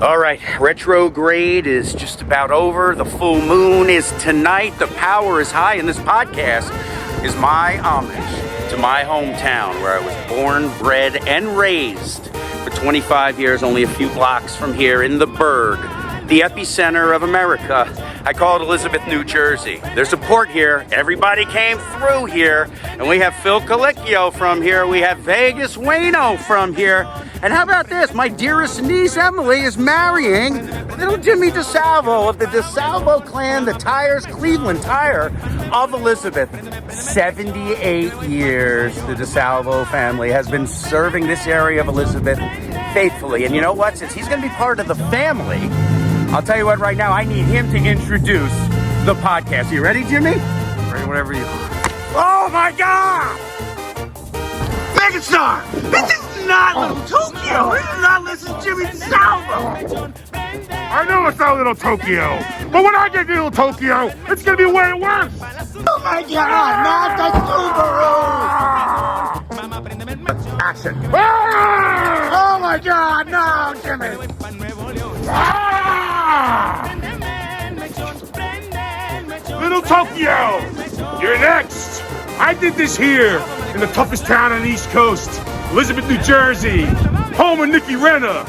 All right, retrograde is just about over. The full moon is tonight. The power is high, and this podcast is my homage to my hometown where I was born, bred, and raised for 25 years, only a few blocks from here in the Burgh, the epicenter of America. I call it Elizabeth, New Jersey. There's a port here. Everybody came through here. And we have Phil Colicchio from here. We have Vegas Wayno from here. And how about this? My dearest niece, Emily, is marrying little Jimmy DeSalvo of the DeSalvo clan, the Tires, Cleveland Tire of Elizabeth. 78 years the DeSalvo family has been serving this area of Elizabeth faithfully. And you know what? Since he's going to be part of the family, I'll tell you what, right now, I need him to introduce the podcast. You ready, Jimmy? Ready whenever you are. Oh, my God! Megastar! This is not Little Tokyo! This is not Listen Jimmy DeSalvo! I know it's not Little Tokyo, but when I get to Little Tokyo, it's gonna be way worse! Oh, my God! Not the Subaru! Action! Oh, my God! No, Jimmy! Little Tokyo, you're next. I did this here in the toughest town on the East Coast, Elizabeth, New Jersey, home of Renna.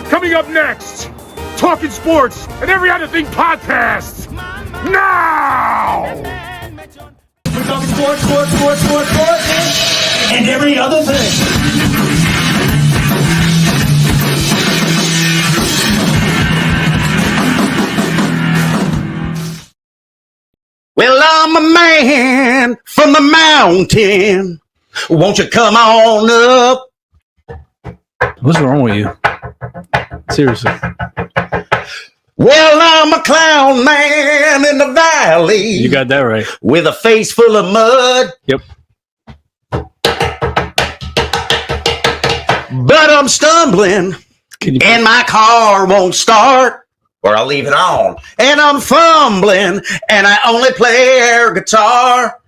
Coming up next, Talking Sports and Every Other Thing podcast. Now! We're talking sports, and every other thing. Well, I'm a man from the mountain. Won't you come on up? What's wrong with you? Seriously. Well, I'm a clown man in the valley. You got that right. With a face full of mud. Yep. But I'm stumbling and my car won't start. Or I'll leave it on. And I'm fumbling, and I only play air guitar.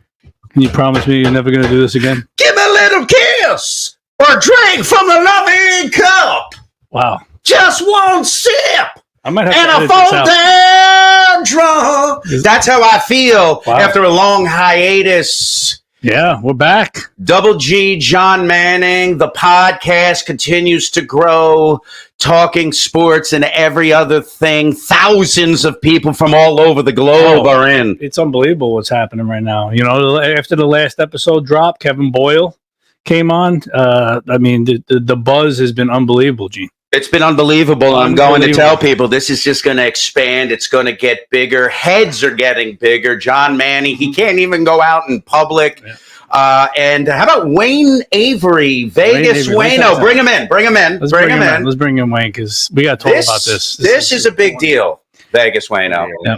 Can you promise me you're never going to do this again? Give me a little kiss, or a drink from the loving cup. Wow. Just one sip, I might have and to I edit fall this out. down drunk. That's how I feel after a long hiatus. Yeah, we're back. Double G, John Manning. The podcast continues to grow. Talking sports and every other thing. Thousands of people from all over the globe are in. It's unbelievable what's happening right now. You know, after the last episode dropped, Kevin Boyle came on. I mean, the buzz has been unbelievable, Gene. It's been unbelievable. I'm going to tell people this is just going to expand. It's going to get bigger. Heads are getting bigger. John Manning, he can't even go out in public. Yeah. And how about Wayne Avery, Vegas Wayno? Bring him in. Let's bring him in. Let's bring in Wayne because we got to talk about this. This is a big deal, Vegas Wayno. Yeah.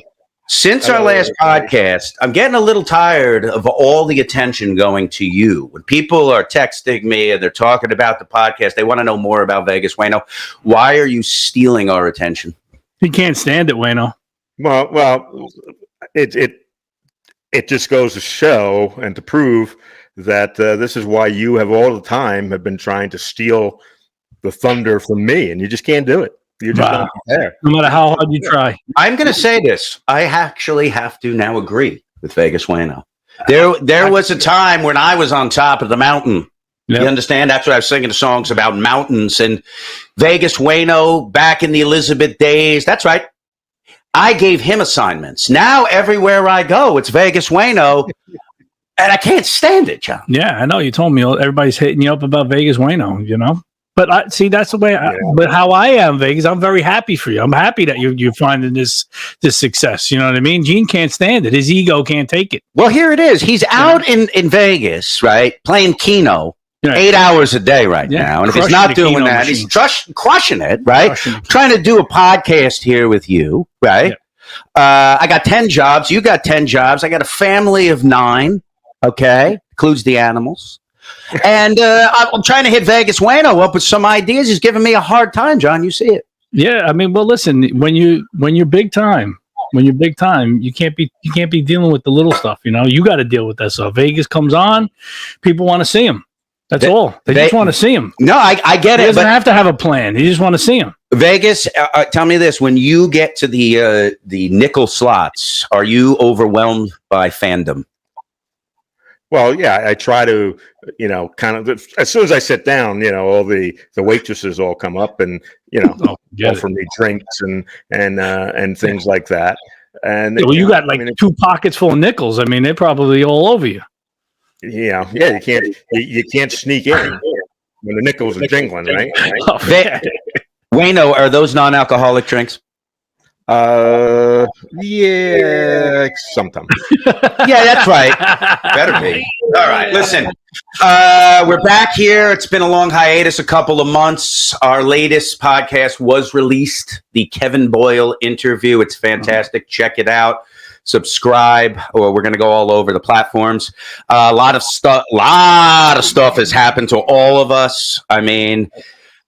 Since our last podcast, I'm getting a little tired of all the attention going to you. When people are texting me and they're talking about the podcast, they want to know more about Vegas Wayno. Why are you stealing our attention? He can't stand it, Wayno. Well, it just goes to show and to prove that this is why you have all the time have been trying to steal the thunder from me, and you just can't do it. You're just not there. No matter how hard you try. I'm going to say this. I actually have to now agree with Vegas Wayno. There was a time when I was on top of the mountain. Yep. You understand? That's what I was singing the songs about mountains. And Vegas Wayno, back in the Elizabeth days, that's right. I gave him assignments. Now everywhere I go, it's Vegas Wayno, and I can't stand it, John. Yeah, I know. You told me everybody's hitting you up about Vegas Wayno, you know? But see, that's the way. But how I am, Vegas, I'm very happy for you. I'm happy that you're finding this success. You know what I mean? Gene can't stand it. His ego can't take it. Well, here it is. He's out in Vegas, right, playing Keno 8 hours a day right now. And if he's not doing that, he's crushing it, right? Trying to do a podcast here with you, right? Yeah. I got 10 jobs. You got 10 jobs. I got a family of 9. Okay, includes the animals. And I'm trying to hit Vegas Wayno up with some ideas. He's giving me a hard time, John. You see it? Yeah. I mean, well, listen. When you're big time, you can't be dealing with the little stuff. You know, you got to deal with that stuff. Vegas comes on, people want to see him. That's all. They just want to see him. No, I get He it. doesn't But have to have a plan. You just want to see him. Vegas, tell me this: when you get to the nickel slots, are you overwhelmed by fandom? Well, yeah, I try to, kind of as soon as I sit down, all the waitresses all come up and offer me drinks and things like that. And Well, you got like 2 pockets full of nickels. I mean, they're probably all over you. Yeah, you can't sneak in when the nickels are jingling, right? Wayno, are those non-alcoholic drinks? Yeah, sometimes. Yeah, that's right. Better be. All right, listen. We're back here. It's been a long hiatus, a couple of months. Our latest podcast was released, the Kevin Boyle interview. It's fantastic. Check it out. Subscribe, or we're going to go all over the platforms. A lot of stuff has happened to all of us. I mean,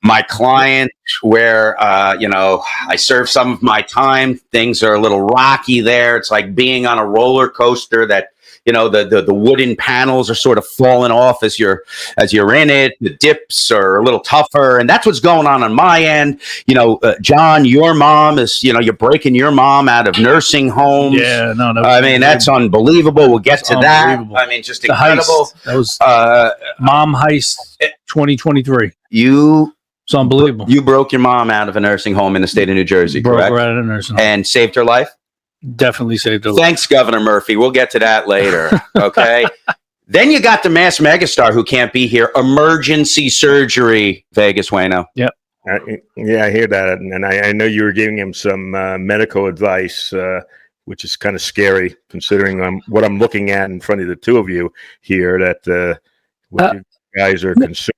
my client, where I serve some of my time, things are a little rocky there. It's like being on a roller coaster that the wooden panels are sort of falling off as you're in it. The dips are a little tougher, and that's what's going on my end. John, your mom is you're breaking your mom out of nursing homes. Yeah, no. I mean, that's unbelievable. We'll get to that. I mean, just incredible. Heist. That was mom heist 2023. It's unbelievable. You broke your mom out of a nursing home in the state of New Jersey, broke correct? her out of a nursing home. And saved her life? Definitely saved her life. Thanks, Governor Murphy. We'll get to that later, okay? Then you got the mass megastar who can't be here. Emergency surgery, Vegas Wayno. Yep. Yeah, I hear that. And I know you were giving him some medical advice, which is kind of scary considering what I'm looking at in front of the two of you here, that what you guys are consuming.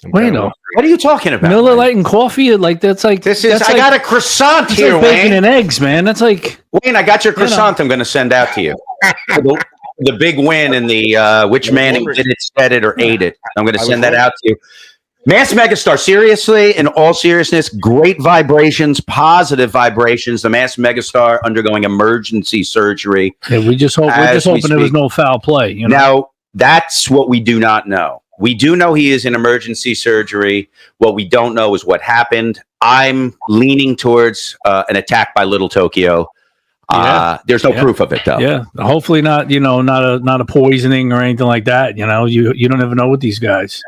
Wayno, what are you talking about? Miller Lite and coffee, like that's like this is. I got a croissant here, like bacon Wayne. and eggs, man. That's like Wayne. I got your croissant. I'm going to send out to you. The big win in the which Manning did it, said it, or ate it. I'm going to send that out to you. Mass megastar. Seriously, in all seriousness, great vibrations, positive vibrations. The mass megastar undergoing emergency surgery. Yeah, we're just hoping there was no foul play. Now that's what we do not know. We do know he is in emergency surgery. What we don't know is what happened. I'm leaning towards an attack by Little Tokyo. There's no proof of it, though. Yeah, hopefully not. Not a poisoning or anything like that. You don't ever know with these guys.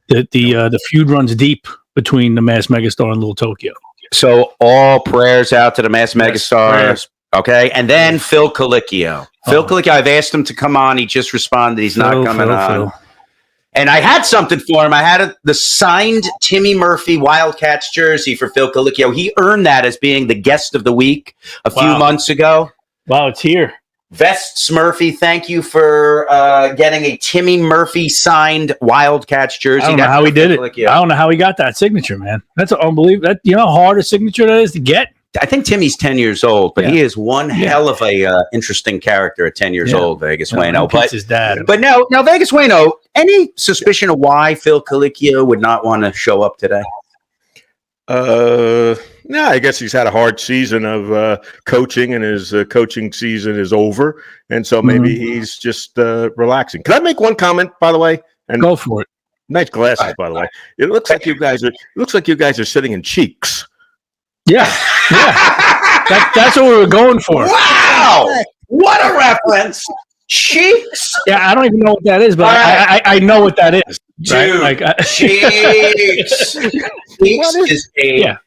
The feud runs deep between the mass megastar and Little Tokyo. So all prayers out to the mass megastar. Okay, and then Phil Colicchio. Phil Colicchio. I've asked him to come on. He just responded. He's not coming on. Phil. And I had something for him. I had the signed Timmy Murphy Wildcats jersey for Phil Colicchio. He earned that as being the guest of the week a few months ago. Wow, it's here. Vests Murphy, thank you for getting a Timmy Murphy signed Wildcats jersey. I don't know how he did it. I don't know how he got that signature, man. That's unbelievable. You know how hard a signature that is to get? I think Timmy's 10 years old, but he is one hell of a interesting character at 10 years old, Vegas Wayno. But his dad. But now Vegas Wayno, any suspicion of why Phil Colicchio would not want to show up today? No, I guess he's had a hard season of coaching, and his coaching season is over, and so maybe he's just relaxing. Can I make one comment, by the way? And go for it. Nice glasses, by the way. It looks like you guys are sitting in Cheeks. Yeah. That's what we were going for. Wow, what a reference! Cheeks. Yeah, I don't even know what that is, but I know what that is. Dude, right? Cheeks. Cheeks is a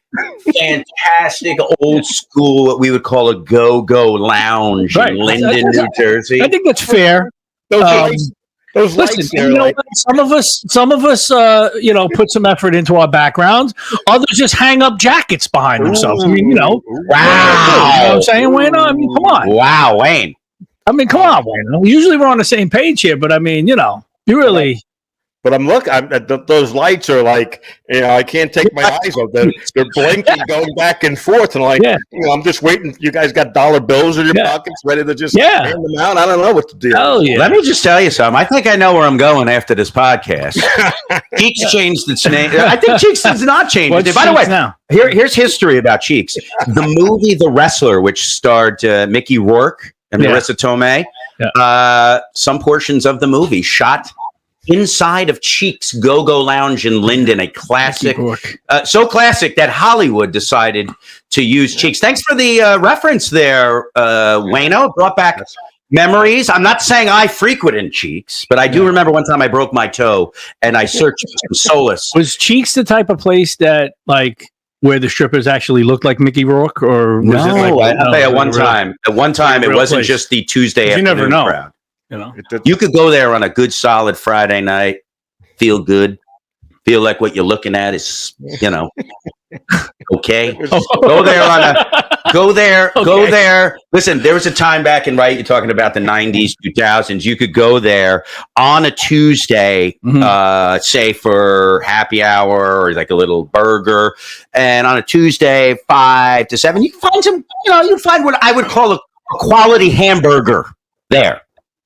fantastic old school, what we would call a go-go lounge in Linden, New Jersey. I think that's fair. Those listen, lights there, some of us, put some effort into our backgrounds. Others just hang up jackets behind themselves. I mean, wow. You know what I'm saying, Wayne? I mean, come on. Wow, Wayne. I mean, come on, Wayne. Usually we're on the same page here, but I mean, you really. But I'm looking. Those lights are like, I can't take my eyes off them. They're blinking, going back and forth, and I'm just waiting. You guys got dollar bills in your pockets, ready to just hand them out. I don't know what to do. Let me just tell you something. I think I know where I'm going after this podcast. Cheeks changed its name. I think Cheeks does not change it. By the way, now here's history about Cheeks. The movie The Wrestler, which starred Mickey Rourke and Marissa Tomei. Some portions of the movie shot inside of Cheeks Go-Go Lounge in Linden, a classic, so classic that Hollywood decided to use Cheeks. Thanks for the reference there, Wayno. Brought back memories. I'm not saying I frequented Cheeks, but I do remember one time I broke my toe and I searched for some solace. Was Cheeks the type of place that, like, where the strippers actually looked like Mickey Rourke, or was it like? I'll tell you, at one time, it wasn't place. Just the Tuesday afternoon never know. crowd. You could go there on a good, solid Friday night, feel good, feel like what you're looking at is, okay. Go there. Listen, there was a time back in, you're talking about the 90s, 2000s. You could go there on a Tuesday, say for happy hour or like a little burger. And on a Tuesday, 5 to 7, you can find some, you find what I would call a quality hamburger there.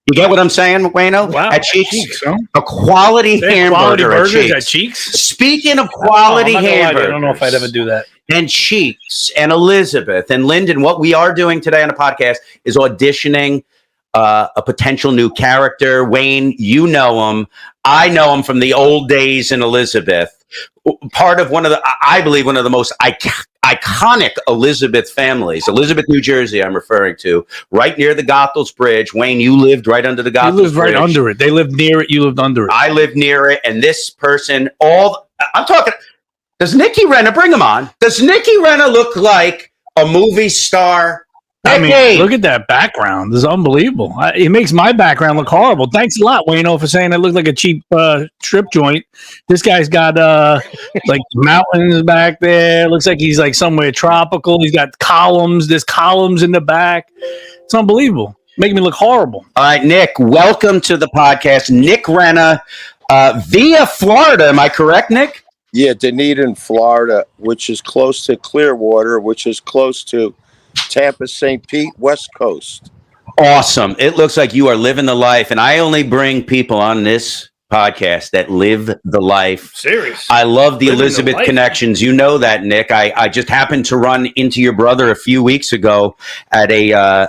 You get what I'm saying, Wayno? Wow. At Cheeks, huh? A quality hamburger at Cheeks. Speaking of quality hamburgers, I don't know if I'd ever do that. And Cheeks and Elizabeth and Linden, what we are doing today on the podcast is auditioning a potential new character. Wayne, you know him. I know him from the old days in Elizabeth. Part of I believe one of the most iconic Elizabeth families, Elizabeth, New Jersey, I'm referring to, right near the Goethals Bridge. Wayne, you lived right under the Goethals Bridge. You lived right under it. They lived near it. You lived under it. I lived near it. And this person, I'm talking, does Nikki Renna, bring him on, does Nikki Renna look like a movie star? I mean, look at that background. This is unbelievable. It makes my background look horrible. Thanks a lot, Wayno, for saying I look like a cheap strip joint. This guy's got like mountains back there. Looks like he's like somewhere tropical. He's got columns. There's columns in the back. It's unbelievable. Making me look horrible. All right, Nick, welcome to the podcast. Nick Renna via Florida. Am I correct, Nick? Yeah, Dunedin, Florida, which is close to Clearwater, which is close to Tampa, St. Pete, West Coast. Awesome. It looks like you are living the life. And I only bring people on this podcast that live the life. Serious. I love the Elizabeth connections. You know that, Nick. I just happened to run into your brother a few weeks ago at a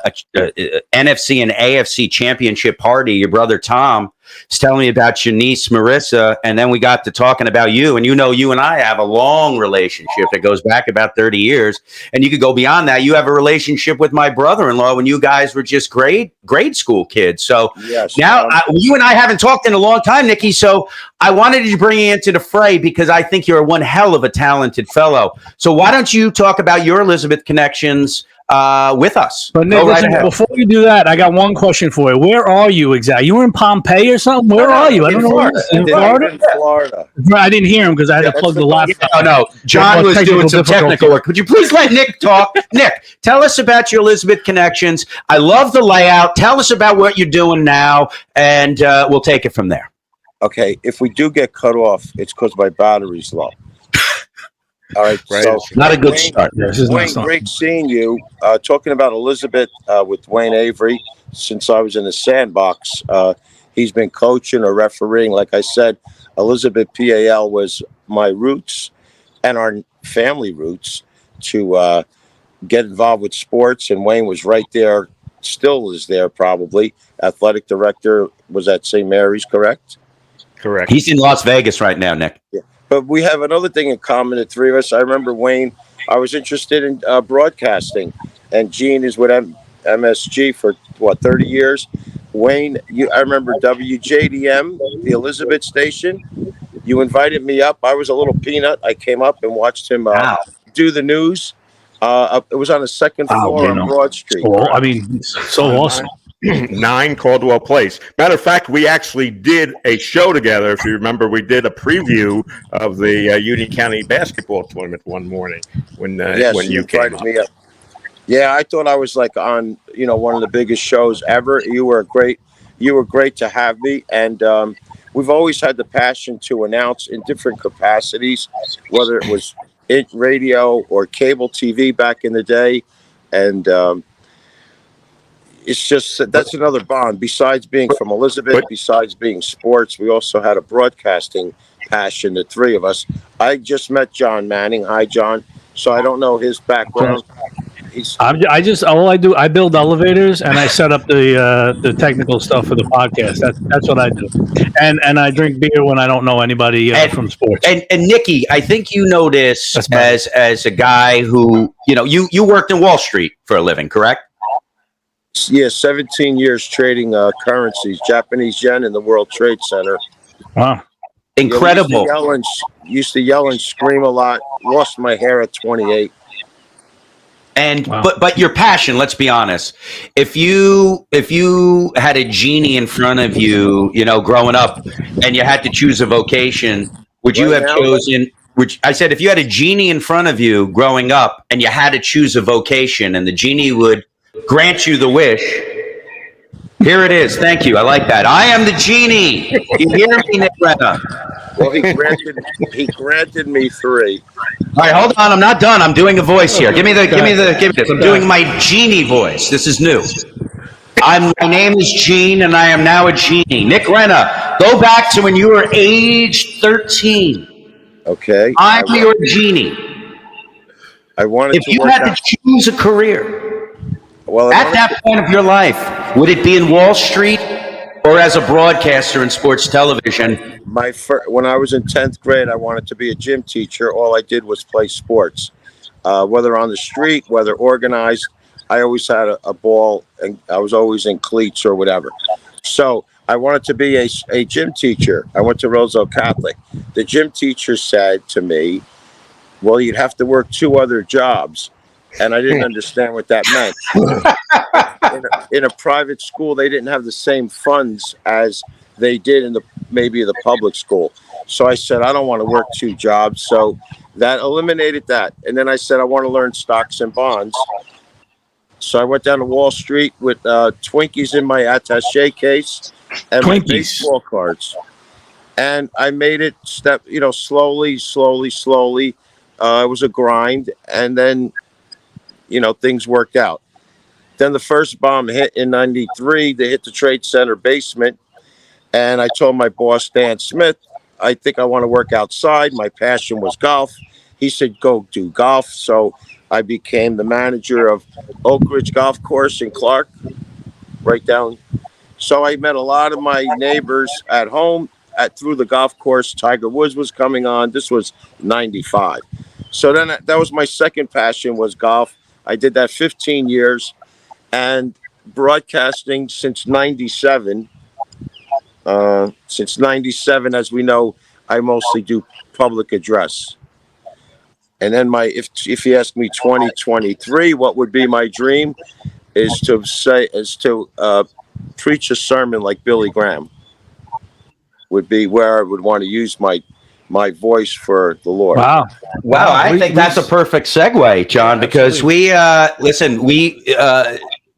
NFC and AFC championship party. Your brother, Tom, was telling me about your niece, Marissa. And then we got to talking about you. And you and I have a long relationship that goes back about 30 years. And you could go beyond that. You have a relationship with my brother-in-law when you guys were just grade school kids. So now you and I haven't talked in a long time, Nikki. So I wanted to bring you into the fray because I think you're one hell of a talented fellow. So why don't you talk about your Elizabeth connections with us? But Nick, before you do that, I got one question for you. Where are you exactly? You were in Pompeii or something? Where are you? I don't know. In Florida? Florida. I didn't hear him because I had to plug the laptop. No. John was doing some technical work. Would you please let Nick talk? Nick, tell us about your Elizabeth connections. I love the layout. Tell us about what you're doing now, and we'll take it from there. Okay. If we do get cut off, it's because my battery's low. All right, so not a good start. Wayne, great seeing you. Talking about Elizabeth with Wayne Avery, since I was in the sandbox, he's been coaching or refereeing. Like I said, Elizabeth PAL was my roots and our family roots to get involved with sports, and Wayne was right there, still is there probably. Athletic director was at St. Mary's, correct? Correct. He's in Las Vegas right now, Nick. Yeah. But we have another thing in common, the three of us. I remember, Wayne, I was interested in broadcasting, and Gene is with MSG for, 30 years? Wayne, I remember WJDM, the Elizabeth station. You invited me up. I was a little peanut. I came up and watched him do the news. It was on the second floor on Broad Street. So awesome. 9 Caldwell Place. Matter of fact, we actually did a show together. If you remember, we did a preview of the Union County basketball tournament one morning when you came up. Me up. Yeah, I thought I was like on one of the biggest shows ever. You were great to have me, and we've always had the passion to announce in different capacities, whether it was radio or cable TV back in the day, and it's just that's another bond. Besides being from Elizabeth, besides being sports, we also had a broadcasting passion, the three of us. I just met John Manning. Hi, John. So I don't know his background. I build elevators and I set up the technical stuff for the podcast. That's what I do. And I drink beer when I don't know anybody from sports. And Nikki, I think you know this as a guy who, you worked in Wall Street for a living, correct? Yeah, 17 years trading currencies, Japanese yen in the World Trade Center. Wow. Incredible. Used to yell and scream a lot. Lost my hair at 28. And but your passion, let's be honest. If you had a genie in front of you, growing up, and you had to choose a vocation, would you have chosen? I said, if you had a genie in front of you growing up, and you had to choose a vocation, and the genie would grant you the wish. Here it is. Thank you. I like that. I am the genie. You hear me, Nick Renna? Well, he granted me 3. All right, hold on. I'm not done. I'm doing a voice here. Give me this. I'm doing my genie voice. This is new. My name is Gene, and I am now a genie. Nick Renna, go back to when you were age 13. Okay. I'm your genie. I wanted if you had to choose a career, at that point of your life, would it be in Wall Street or as a broadcaster in sports television? When I was in 10th grade, I wanted to be a gym teacher. All I did was play sports, whether on the street, whether organized. I always had a ball, and I was always in cleats or whatever. So I wanted to be a gym teacher. I went to Roosevelt Catholic. The gym teacher said to me, well, you'd have to work 2 other jobs. And I didn't understand what that meant. In a private school, they didn't have the same funds as they did in maybe the public school. So I said, I don't want to work 2 jobs. So that eliminated that. And then I said, I want to learn stocks and bonds. So I went down to Wall Street with Twinkies in my attaché case and my baseball cards. And I made it slowly. It was a grind. And then, things worked out. Then the first bomb hit in 93. They hit the Trade Center basement. And I told my boss, Dan Smith, I think I want to work outside. My passion was golf. He said, go do golf. So I became the manager of Oak Ridge Golf Course in Clark, right down. So I met a lot of my neighbors at home through the golf course. Tiger Woods was coming on. This was 95. So then that was my second passion, was golf. I did that 15 years, and broadcasting since 97. Since 97, as we know, I mostly do public address. And then if you ask me 2023, what would be my dream is to preach a sermon like Billy Graham. Would be where I would want to use my voice for the Lord. Wow. I think that's a perfect segue, John, because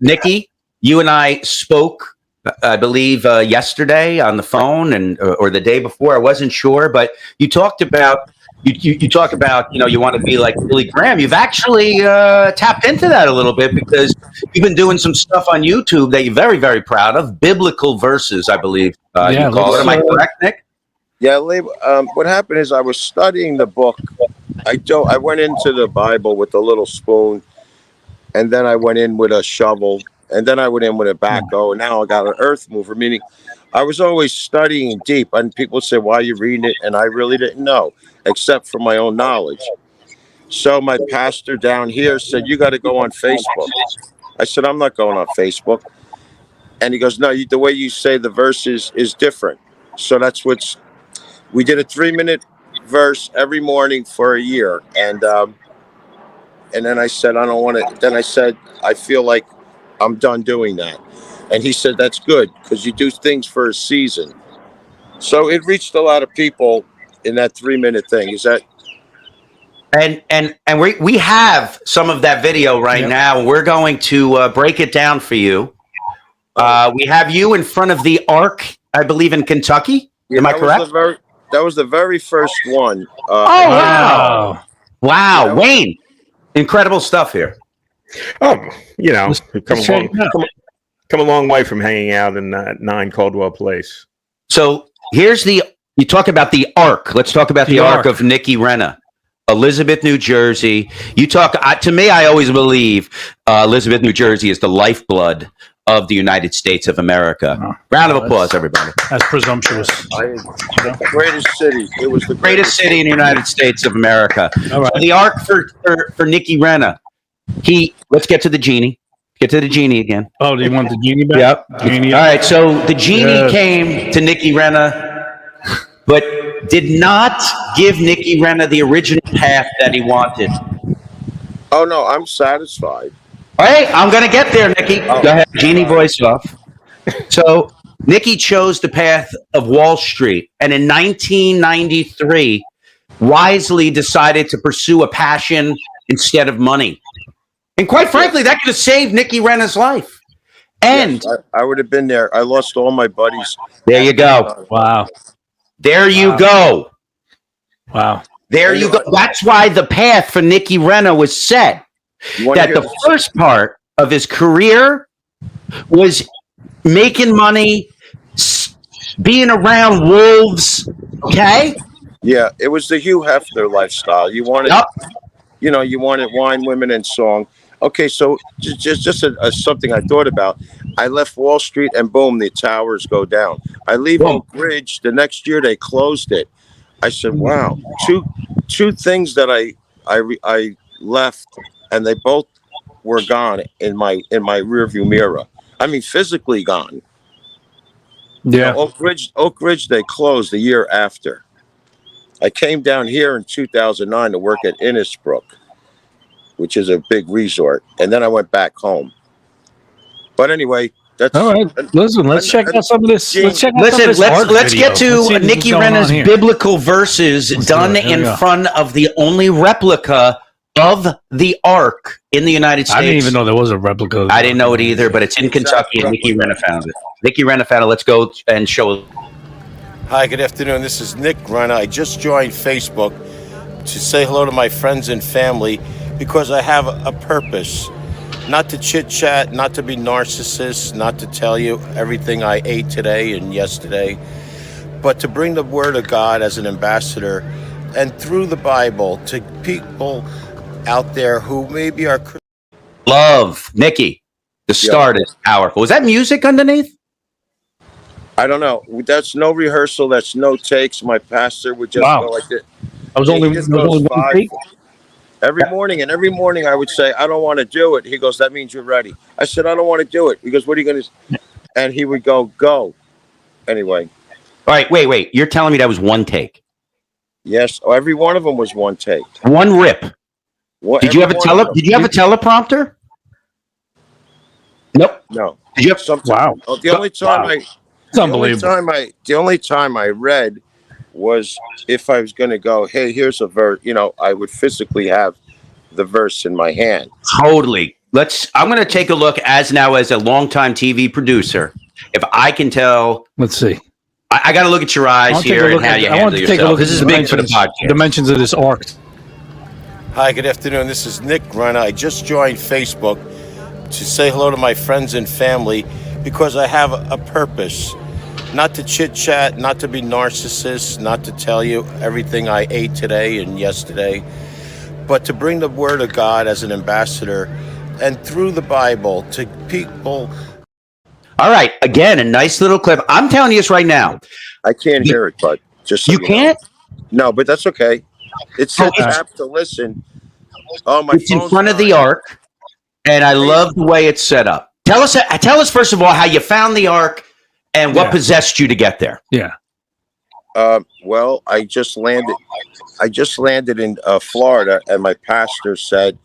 Nikki, you and I spoke, I believe, yesterday on the phone or the day before. I wasn't sure, but you talked about you talk about, you want to be like Billy Graham. You've actually tapped into that a little bit, because you've been doing some stuff on YouTube that you're very, very proud of. Biblical verses, I believe you call it. Am I correct, Nick? Yeah, what happened is I was studying the book. I went into the Bible with a little spoon, and then I went in with a shovel, and then I went in with a backhoe, and now I got an earth mover, meaning I was always studying deep. And people say, why are you reading it? And I really didn't know, except for my own knowledge. So my pastor down here said, you got to go on Facebook. I said, I'm not going on Facebook. And he goes, no, the way you say the verses is different. So we did a 3-minute verse every morning for a year. And then I said, I don't want to. Then I said, I feel like I'm done doing that. And he said, that's good, because you do things for a season. So it reached a lot of people in that 3-minute thing. Is that? And we have some of that video right now. We're going to break it down for you. We have you in front of the Ark, I believe, in Kentucky. Am I correct? That was the very first one. Wow. Wayne, incredible stuff here. Come a long way from hanging out in 9 Caldwell Place. So you talk about the Ark. Let's talk about the Ark of Nikki Renna. Elizabeth, New Jersey. You talk to me. I always believe Elizabeth, New Jersey is the lifeblood of the United States of America. Round of applause, everybody. That's presumptuous. The greatest city. It was the Greatest city in the United States of America. All right. So the arc for Nicky Renna. Let's get to the genie. Get to the genie again. Oh, do you want the genie back? Yep. Genie. All right. So the genie came to Nicky Renna, but did not give Nicky Renna the original path that he wanted. Oh no, I'm satisfied. All right, I'm going to get there, Nicky. Go ahead, genie voice off. So Nicky chose the path of Wall Street, and in 1993, wisely decided to pursue a passion instead of money. And quite frankly, that could have saved Nicky Renna's life. And yes, I would have been there. I lost all my buddies. There you go. Wow. There you go. Wow. There you go. That's why the path for Nicky Renna was set. That the first part of his career was making money, being around wolves. Okay. Yeah, it was the Hugh Hefner lifestyle. You wanted, you wanted wine, women, and song. Okay, so just something I thought about. I left Wall Street, and boom, the towers go down. I leave Oak Ridge. The next year, they closed it. I said, "Wow, two things that I left." And they both were gone in my rearview mirror. I mean, physically gone. Yeah. Oak Ridge, they closed the year after. I came down here in 2009 to work at Innisbrook, which is a big resort, and then I went back home. But anyway, that's all right. Listen, let's check out some of this. Let's get to Nicky Renna's biblical verses done in front of the only replica of the Ark in the United States. I didn't even know there was a replica. I didn't know it either, but it's in Kentucky, and Nicky Renna found it. Nicky Renna found it. Let's go and show. Hi, good afternoon. This is Nick Renna. I just joined Facebook to say hello to my friends and family because I have a purpose. Not to chit-chat, not to be narcissist, not to tell you everything I ate today and yesterday, but to bring the Word of God as an ambassador and through the Bible to people out there who maybe are love Nicky. The start is powerful. Was that music underneath? I don't know. That's no rehearsal. That's no takes. My pastor would just go like this. I was only one take. Every morning I would say, "I don't want to do it." He goes, "That means you're ready." I said, "I don't want to do it." He goes, "What are you going to?" And he would go. Anyway. All right. Wait. You're telling me that was one take? Yes. Oh, every one of them was one take. One rip. Did you have a teleprompter? Nope. No. Did you have wow. The only time it's unbelievable. The only time I read was if I was going to go, "Hey, here's a verse." I would physically have the verse in my hand. Totally. I'm going to take a look as a longtime TV producer. If I can tell. Let's see. I got to look at your eyes here and how you handle yourself. This is big for the podcast. Dimensions of this arc. Hi, good afternoon. This is Nick Renna. I just joined Facebook to say hello to my friends and family because I have a purpose. Not to chit-chat, not to be narcissist, not to tell you everything I ate today and yesterday, but to bring the Word of God as an ambassador and through the Bible to people. All right. Again, a nice little clip. I'm telling you this right now. I can't hear it, but just so you can't? No, but that's okay. It's set up to listen. Oh, my! It's in front of the Ark, and I love the way it's set up. Tell us first of all how you found the Ark and what possessed you to get there. Yeah. Well, I just landed in Florida, and my pastor said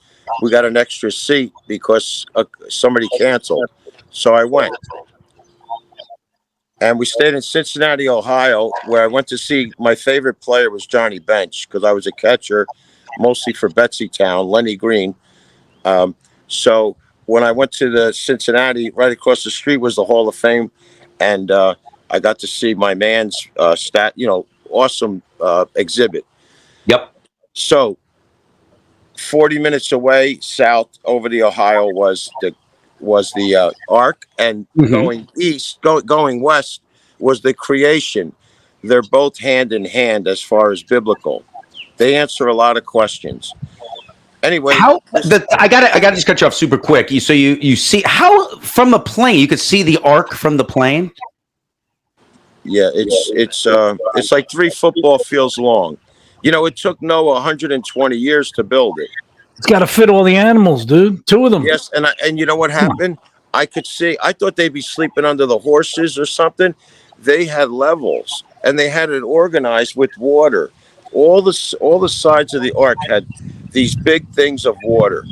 we got an extra seat because somebody canceled. So I went. And we stayed in Cincinnati, Ohio, where I went to see my favorite player was Johnny Bench because I was a catcher, mostly for Betsytown, Lenny Green. So when I went to the Cincinnati, right across the street was the Hall of Fame, and I got to see my man's awesome exhibit. Yep. So 40 minutes away south over the Ohio was the Ark, and going east, going west was the Creation. They're both hand in hand as far as biblical. They answer a lot of questions. Anyway, I gotta just cut you off super quick. So you see how from the plane you could see the ark from the plane. Yeah, it's like 3 football fields long. You know, it took Noah 120 years to build it. It's got to fit all the animals, dude. 2 of them. Yes, and you know what happened? I could see. I thought they'd be sleeping under the horses or something. They had levels, and they had it organized with water. All the sides of the ark had these big things of water,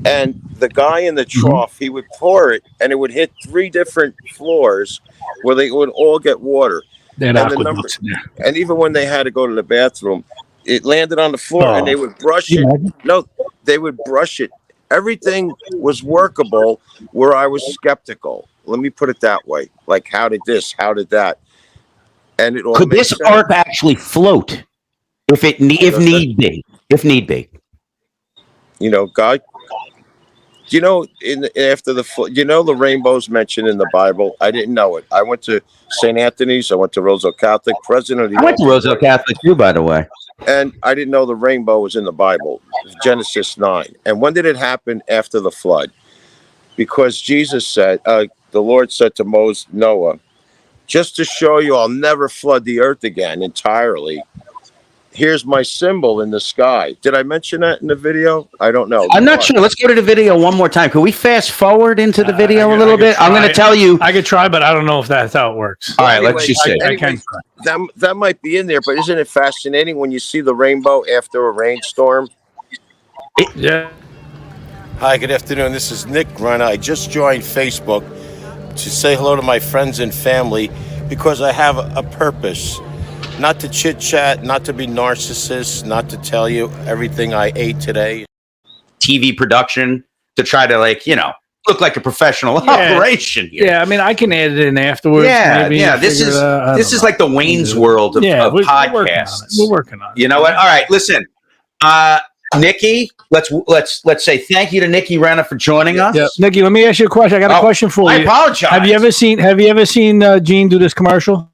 and the guy in the trough, he would pour it, and it would hit 3 different floors where they would all get water. And even when they had to go to the bathroom, it landed on the floor, and they would brush it. No, they would brush it. Everything was workable where I was skeptical. Let me put it that way. Like, how did this? How did that? And it all could this ark actually float if need be? You know, God. You know, the rainbow's mentioned in the Bible. I didn't know it. I went to St. Anthony's. I went to Roosevelt Catholic. I went to Roosevelt Catholic too, by the way. And I didn't know the rainbow was in the Bible, Genesis 9. And when did it happen? After the flood. Because Jesus said, the Lord said to Noah, just to show you I'll never flood the earth again entirely. Here's my symbol in the sky. Did I mention that in the video? I don't know. I'm not sure. Let's go to the video one more time. Could we fast forward into the video a little bit? I'm going to tell you. I could try, but I don't know if that's how it works. All right, let's just see. That might be in there, but isn't it fascinating when you see the rainbow after a rainstorm? Yeah. Hi, good afternoon. This is Nick Renna. I just joined Facebook to say hello to my friends and family because I have a purpose. Not to chit chat, not to be narcissist, not to tell you everything I ate today. TV production to try to look like a professional operation here. Yeah, I mean, I can add it in afterwards. Yeah. This is like the Wayne's World of podcasts. We're working on it. You know what? All right, listen. Nikki, let's say thank you to Nikki Renna for joining us. Yeah. Nikki, let me ask you a question. I got a question for you. I apologize. Have you ever seen Gene do this commercial?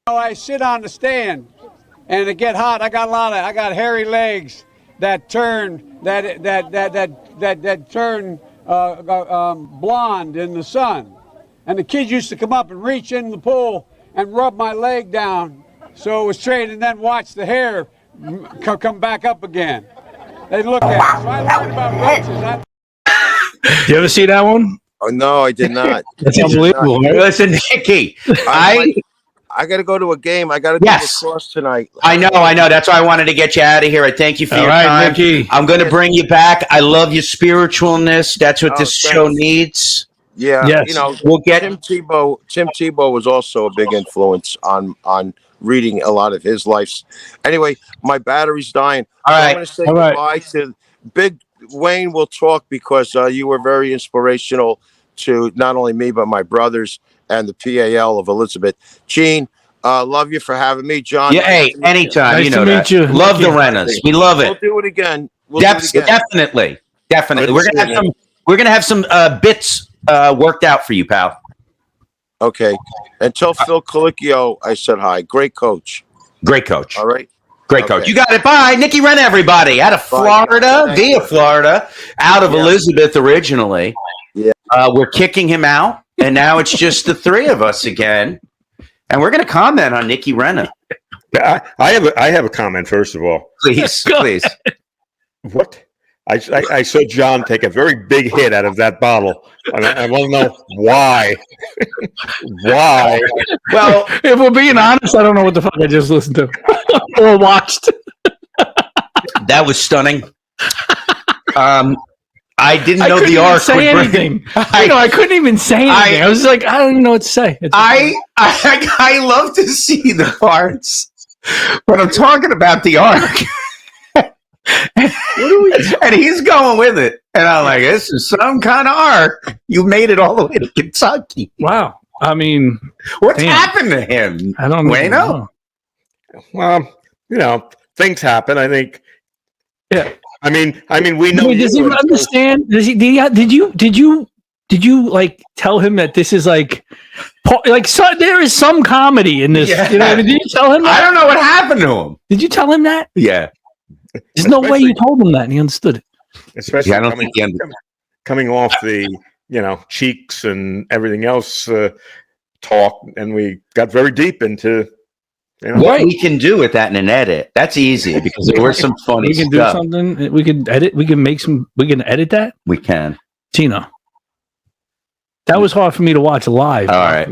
I sit on the stand, and it get hot. I got hairy legs that turn blonde in the sun, and the kids used to come up and reach in the pool and rub my leg down, so it was straight, and then watch the hair come back up again. They look at it. So I learned about roaches. You ever see that one? Oh no, I did not. That's unbelievable. Right? Listen, Nikki, I got to go to a game. I got to do the cross tonight. I know. That's why I wanted to get you out of here. I thank you for your time. Nikki. I'm going to bring you back. I love your spiritualness. That's what this show needs. Yeah. Yes. You know, we'll get Tim Tebow was also a big influence on reading a lot of his life. Anyway, my battery's dying. All right. I want to say goodbye to Big Wayne. We'll talk because you were very inspirational to not only me, but my brothers and the PAL of Elizabeth. Gene, love you for having me. John. Yeah, hey, anytime. Nice you know to meet that. you. Love the Rennas. We love it. We'll do it again. Definitely. We're gonna have some bits worked out for you, pal. Okay. And tell Phil Colicchio I said hi. Great coach. Great coach. All right. Great coach. You got it. Bye. Nikki Renna, everybody. Out of Florida, Florida, out of Elizabeth originally. Yeah. We're kicking him out, and now it's just the 3 of us again. And we're going to comment on Nikki Renna. I have a comment, first of all. Please. What? I saw John take a very big hit out of that bottle, and I want to know why. Why? Well, if we're being honest, I don't know what the fuck I just listened to or watched. That was stunning. I didn't know the arc say would anything. I couldn't even say anything. I was like, I don't even know what to say. I love to see the parts, but I'm talking about the arc. And he's going with it, and I'm like, "This is some kind of arc. You made it all the way to Kentucky." Wow. I mean, what's happened to him? I don't know. Well, things happen. I think. Yeah. I mean, we know. Does he understand? Did you like tell him that this is like Like, so, there is some comedy in this. Yeah. You know, did you tell him that? I don't know what happened to him. Did you tell him that? Yeah. There's no way you told him that and he understood it. Especially I don't think he coming off the, cheeks and everything else talk, and we got very deep into what we can do with that in an edit. That's easy because there was some funny stuff. We can do something. We can edit. We can make some. We can edit that. We can. Tino. That was hard for me to watch live. All right.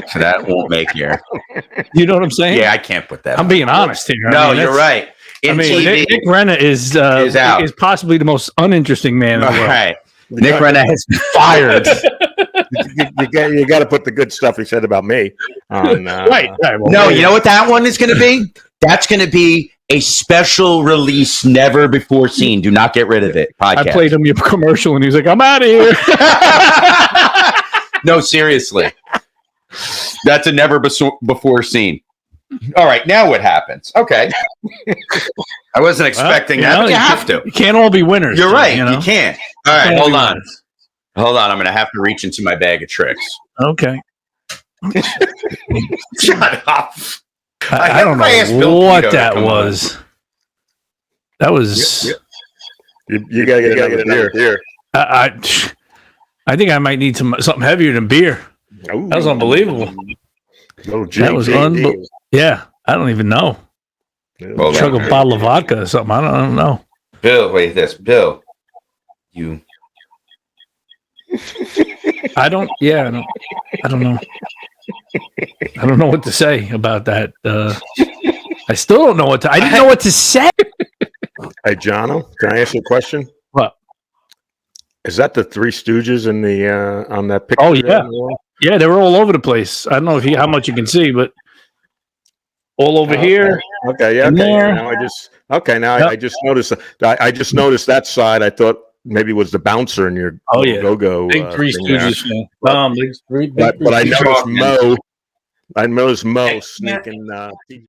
So that won't make here. You know what I'm saying? Yeah, I can't put that. I'm being honest here. No, you're right. Nick Renna is out. Is possibly the most uninteresting man in the world. Right. Nick Renna has been fired. You got to put the good stuff he said about me on. Right. Well, no, you know what that one is going to be? That's going to be a special release, never before seen. Do not get rid of it. Podcast. I played him your commercial, and he's like, "I'm out of here." No, seriously, that's a never before seen. All right, now what happens? Okay, I wasn't expecting that. But you have to. You can't all be winners. You're right. You can't. All right, hold on. I'm going to have to reach into my bag of tricks. Okay. Shut up. I don't know what that was. That was. You got to get another beer. I think I might need something heavier than beer. Ooh. That was unbelievable. That was unbelievable. Yeah, I don't even know. Chug a bottle of vodka or something. I don't know. Bill, wait, Bill. You. I don't know. I don't know what to say about that. I still don't know what to. I didn't know what to say. Hey, Jono, can I ask you a question? What? Is that the Three Stooges in the on that picture? Oh yeah, yeah, they were all over the place. I don't know how much you can see, but all over here. Okay, yeah, okay. Now I just noticed. I just noticed that side. I thought maybe it was the bouncer in your go-go. Big Three Stooges fan. But I noticed Mo. I noticed Mo sneaking.